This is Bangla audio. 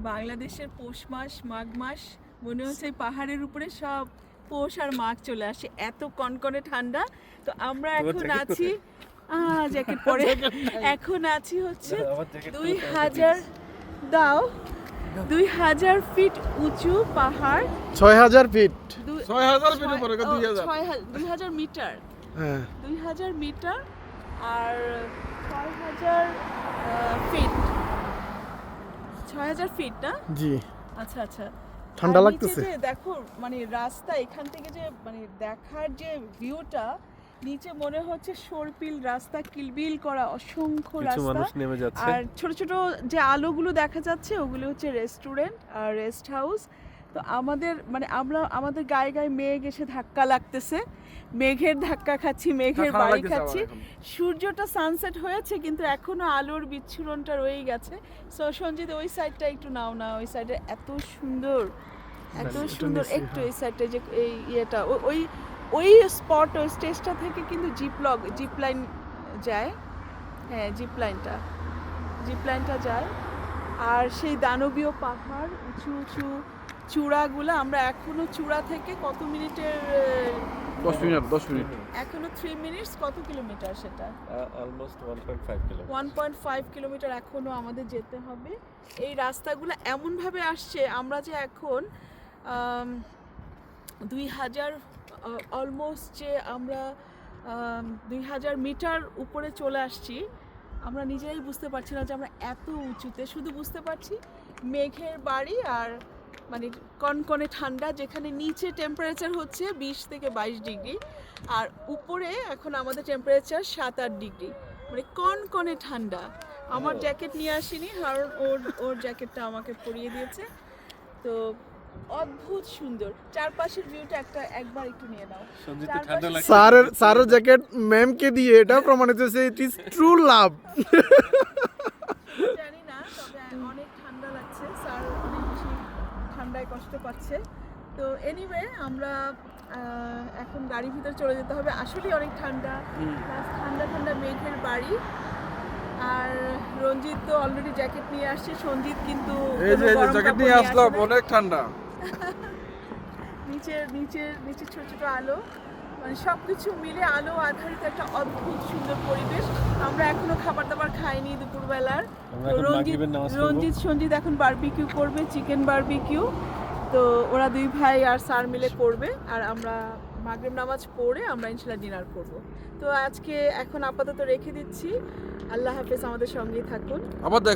বাংলাদেশের পৌষ মাস মাঘ মাস মনে হচ্ছে এই পাহাড়ের উপরে সব পৌষ আর মাঘ চলে আসে, এত কনকনে ঠান্ডা। তো আমরা এখন আছি জ্যাকেট পরে এখন আছি হচ্ছে 2000 দাও 2000 ফিট উঁচু পাহাড়। 6000 ফিট। 6000 ফিট উপরে 2000 2000 মিটার, হ্যাঁ 2000 মিটার আর 6000 ফিট, 6000 ফিট না? জি। আচ্ছা আচ্ছা। ঠান্ডা আর লাগতেছে? নিচে যে দেখো মানে রাস্তা এখান থেকে যে মানে দেখার যে ভিউটা, নিচে মনে হচ্ছে সরপিল রাস্তা, কিলবিল করা অসংখ্য কিছু রাস্তা। মানুষ নেমে যাচ্ছে। আর ছোট ছোট যে আলোগুলো দেখা যাচ্ছে ওগুলো হচ্ছে রেস্টুরেন্ট আর রেস্ট হাউস। তো আমাদের গায়ে গায়ে মেঘ এসে ধাক্কা লাগতেছে, মেঘের ধাক্কা খাচ্ছি, মেঘের ঠান্ডা বাড়ি লাগতেছে খাচ্ছি। আবার এখন। সূর্যটা সানসেট হয়েছে কিন্তু এখনো আলোর বিচ্ছুরণটা রয়েই গেছে। সো সঞ্জিত ওই সাইডটা একটু নাও না, ওই সাইডে এত সুন্দর, এত এটা সুন্দর। নিচ্ছি, একটু হ্যাঁ। এই সাইডটা যে এই ইয়েটা ওই ওই স্পট, ওই স্টেজটা থেকে কিন্তু জিপ লাইন যায়। হ্যাঁ জিপ লাইনটা যায়। আর সেই দানবীয় পাহাড়, উঁচু উঁচু চূড়াগুলো, আমরা এখনো চূড়া থেকে কত মিনিটের 10 মিনিট এখনো 3 মিনিটস, কত কিলোমিটার সেটা? অলমোস্ট 1.5 কিলোমিটার 1.5 কিলোমিটার এখনো আমাদের যেতে হবে। এই রাস্তাগুলো এমনভাবে আসছে, আমরা যে এখন 2000 অলমোস্ট যে আমরা 2000 মিটার উপরে চলে আসছি, আমরা নিজেরাই বুঝতে পারছি না যে আমরা এত উঁচুতে। শুধু বুঝতে পারছি মেঘের বাড়ি আর মানে কনকনে ঠান্ডা, যেখানে নিচে টেম্পারেচার হচ্ছে 20 থেকে 22 ডিগ্রি আর উপরে এখন আমাদের টেম্পারেচার 7-8 ডিগ্রি, মানে কনকনে ঠান্ডা। আমার জ্যাকেট নিয়ে আসিনি, কারণ ওর জ্যাকেটটা আমাকে পরিয়ে দিয়েছে। তো অদ্ভুত সুন্দর চারপাশের ভিউটা, একবার একটু নিয়ে নাও। সঞ্জিত চারপাশে- ঠান্ডা লাগছে। স্যারের জ্যাকেট ম্যামকে দিয়ে এটা প্রমাণিত হয়েছে ইট ইজ ট্রু লাভ। জানি না, তবে অনেক ঠান্ডা লাগছে, স্যার অনেক বেশি ঠান্ডায় কষ্ট পাচ্ছে। তো এনিওয়ে আমরা এখন গাড়ির ভিতরে চলে যেতে হবে, আসলেই অনেক ঠান্ডা, প্লাস ঠান্ডা ঠান্ডা মেঘের বাড়ি। আর রঞ্জিত তো অলরেডি জ্যাকেট নিয়ে আসছে, সঞ্জিত কিন্তু এই কোনো যে গরম জ্যাকেট কাপড় নিয়ে আসলাম, আসে নাই। অনেক ঠান্ডা। নিচে ছোট ছোট আলো, মানে সবকিছু মিলে আলো আধারিত একটা অদ্ভুত সুন্দর পরিবেশ। আমরা এখনো খাবার দাবার খাইনি দুপুরবেলার। আমরা তো এখন মাগরিবের নামাজ পড়বো। সঞ্জিত এখন বারবিকিউ করবে, চিকেন বারবিকিউ। তো ওরা দুই ভাই আর স্যার মিলে করবে, আর আমরা মাগরিব নামাজ পড়ে আমরা ইনশাল্লাহ ডিনার করব। তো আজকে এখন আপাতত রেখে দিচ্ছি। আল্লাহ হাফেজ, আমাদের সঙ্গেই থাকুন। আবার দেখ